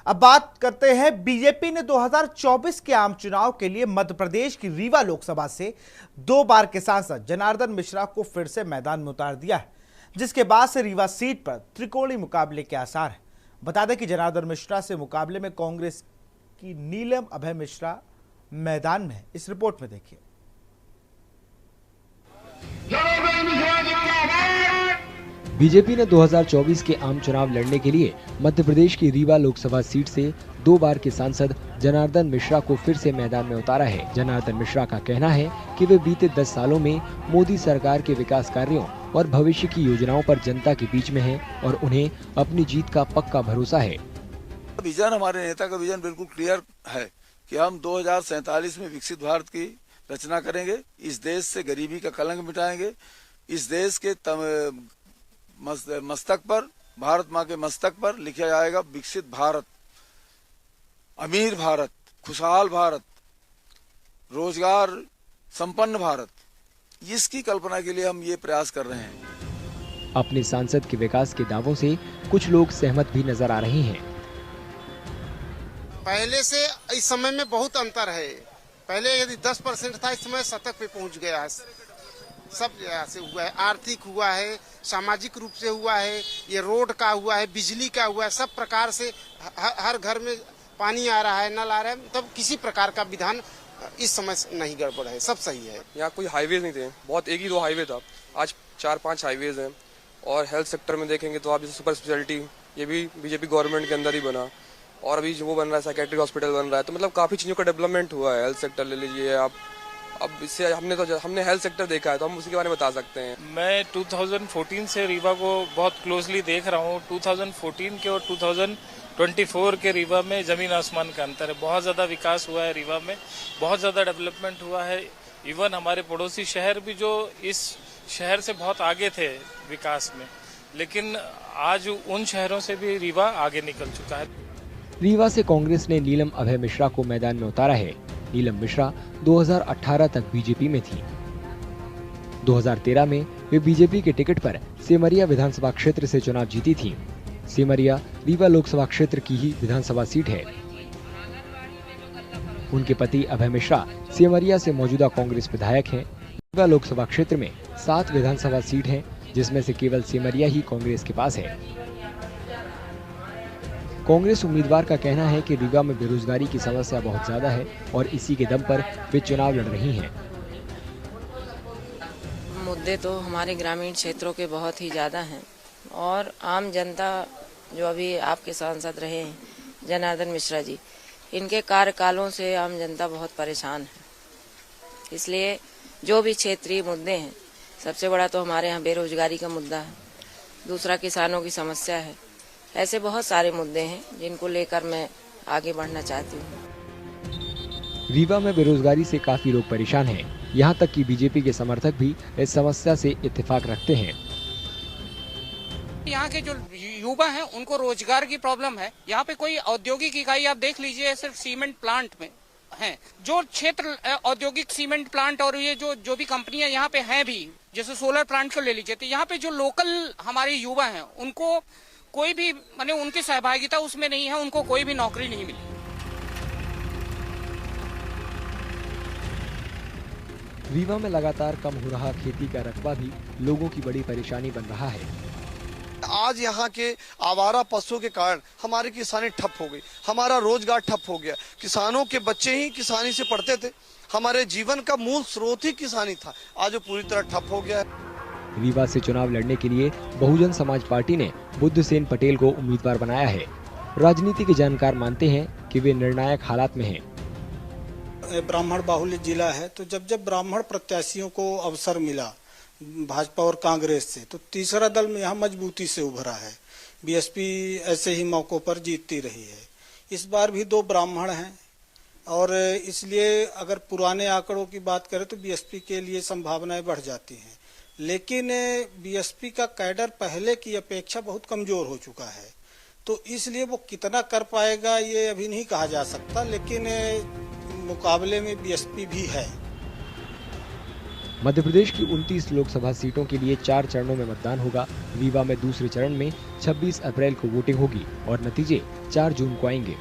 अब बात करते हैं, बीजेपी ने 2024 के आम चुनाव के लिए मध्य प्रदेश की रीवा लोकसभा से 2 बार के सांसद जनार्दन मिश्रा को फिर से मैदान में उतार दिया है, जिसके बाद से रीवा सीट पर त्रिकोणीय मुकाबले के आसार हैं। बता दें कि जनार्दन मिश्रा से मुकाबले में कांग्रेस की नीलम अभय मिश्रा मैदान में है। इस रिपोर्ट में देखिए। बीजेपी ने 2024 के आम चुनाव लड़ने के लिए मध्य प्रदेश की रीवा लोकसभा सीट से 2 बार के सांसद जनार्दन मिश्रा को फिर से मैदान में उतारा है। जनार्दन मिश्रा का कहना है कि वे बीते 10 सालों में मोदी सरकार के विकास कार्यों और भविष्य की योजनाओं पर जनता के बीच में हैं और उन्हें अपनी जीत का पक्का भरोसा है। विजन, हमारे नेता का विजन बिल्कुल क्लियर है कि हम 2047 में विकसित भारत की रचना करेंगे, इस देश से गरीबी का कलंक मिटाएंगे, इस देश के मस्तक पर, भारत माँ के मस्तक पर लिखा जाएगा विकसित भारत, अमीर भारत, खुशहाल भारत, रोजगार संपन्न भारत। इसकी कल्पना के लिए हम ये प्रयास कर रहे हैं। अपने सांसद के विकास के दावों से कुछ लोग सहमत भी नजर आ रहे हैं। पहले से इस समय में बहुत अंतर है। पहले यदि 10% था, इस समय 7 पे पहुंच गया है। सब से हुआ है, आर्थिक हुआ है, सामाजिक रूप से हुआ है, ये रोड का हुआ है, बिजली का हुआ है, सब प्रकार से हर घर में पानी आ रहा है, नल आ रहा है। तब किसी प्रकार का विधान इस समय नहीं गड़बड़ है, सब सही है। यहाँ कोई हाईवेज नहीं थे, बहुत 1 ही 2 हाईवे था, आज 4-5 हाईवेज हैं। और हेल्थ सेक्टर में देखेंगे तो आप जैसे सुपर स्पेशलिटी, ये भी बीजेपी गवर्नमेंट के अंदर ही बना, और अभी जो वो बन रहा है साइकेट्रिक हॉस्पिटल बन रहा है। तो मतलब काफी चीजों का डेवलपमेंट हुआ है। हेल्थ सेक्टर ले लीजिए आप, अब इससे हमने हेल्थ सेक्टर देखा है तो हम उसी के बारे में बता सकते हैं। मैं 2014 से रीवा को बहुत क्लोजली देख रहा हूँ। 2014 के और 2024 के रीवा में जमीन आसमान का अंतर है। बहुत ज़्यादा विकास हुआ है रीवा में, बहुत ज़्यादा डेवलपमेंट हुआ है। इवन हमारे पड़ोसी शहर भी जो इस शहर से बहुत आगे थे विकास में, लेकिन आज उन शहरों से भी रीवा आगे निकल चुका है। रीवा से कांग्रेस ने नीलम अभय मिश्रा को मैदान में उतारा है। नीलम मिश्रा 2018 तक बीजेपी में थी। 2013 में वे बीजेपी के टिकट पर सेमरिया विधानसभा क्षेत्र से चुनाव जीती थी। सेमरिया रीवा लोकसभा क्षेत्र की ही विधानसभा सीट है। उनके पति अभय मिश्रा सेमरिया से मौजूदा कांग्रेस विधायक हैं। रीवा लोकसभा क्षेत्र में 7 विधानसभा सीट हैं, जिसमें से केवल सेमरिया ही कांग्रेस के पास है। कांग्रेस उम्मीदवार का कहना है कि रीवा में बेरोजगारी की समस्या बहुत ज्यादा है और इसी के दम पर वे चुनाव लड़ रही हैं। मुद्दे तो हमारे ग्रामीण क्षेत्रों के बहुत ही ज्यादा हैं और आम जनता जो अभी आपके सांसद रहे हैं जनार्दन मिश्रा जी, इनके कार्यकालों से आम जनता बहुत परेशान है। इसलिए जो भी क्षेत्रीय मुद्दे हैं, सबसे बड़ा तो हमारे यहाँ बेरोजगारी का मुद्दा है, दूसरा किसानों की समस्या है। ऐसे बहुत सारे मुद्दे हैं जिनको लेकर मैं आगे बढ़ना चाहती हूँ। रीवा में बेरोजगारी से काफी लोग परेशान हैं। यहाँ तक कि बीजेपी के समर्थक भी इस समस्या से इत्तेफाक रखते हैं। यहाँ के जो युवा हैं उनको रोजगार की प्रॉब्लम है। यहाँ पे कोई औद्योगिक इकाई आप देख लीजिए, सिर्फ सीमेंट प्लांट में हैं। जो क्षेत्र औद्योगिक सीमेंट प्लांट और ये जो भी कंपनियां यहाँ पे हैं भी, जैसे सोलर प्लांट को ले लीजिए, तो यहाँ पे जो लोकल हमारे युवा हैं उनको कोई भी माने उनकी सहभागिता उसमें नहीं है, उनको कोई भी नौकरी नहीं मिली। रीवा में लगातार कम हो रहा खेती का रकबा भी लोगों की बड़ी परेशानी बन रहा है। आज यहाँ के आवारा पशुओं के कारण हमारी किसानी ठप हो गई, हमारा रोजगार ठप हो गया। किसानों के बच्चे ही किसानी से पढ़ते थे, हमारे जीवन का मूल स्रोत ही किसानी था, आज वो पूरी तरह ठप हो गया है। रीवा से चुनाव लड़ने के लिए बहुजन समाज पार्टी ने बुद्धसेन पटेल को उम्मीदवार बनाया है। राजनीति के जानकार मानते हैं कि वे निर्णायक हालात में हैं। ब्राह्मण बाहुल्य जिला है, तो जब ब्राह्मण प्रत्याशियों को अवसर मिला भाजपा और कांग्रेस से, तो तीसरा दल में यहाँ मजबूती से उभरा है। बीएसपी ऐसे ही मौकों पर जीतती रही है। इस बार भी 2 ब्राह्मण हैं और इसलिए अगर पुराने आंकड़ों की बात करें तो बीएसपी के लिए संभावनाएं बढ़ जाती हैं। लेकिन बीएसपी का कैडर पहले की अपेक्षा बहुत कमजोर हो चुका है, तो इसलिए वो कितना कर पाएगा ये अभी नहीं कहा जा सकता, लेकिन मुकाबले में बीएसपी भी है। मध्य प्रदेश की 29 लोकसभा सीटों के लिए 4 चरणों में मतदान होगा। रीवा में दूसरे चरण में 26 अप्रैल को वोटिंग होगी और नतीजे 4 जून को आएंगे।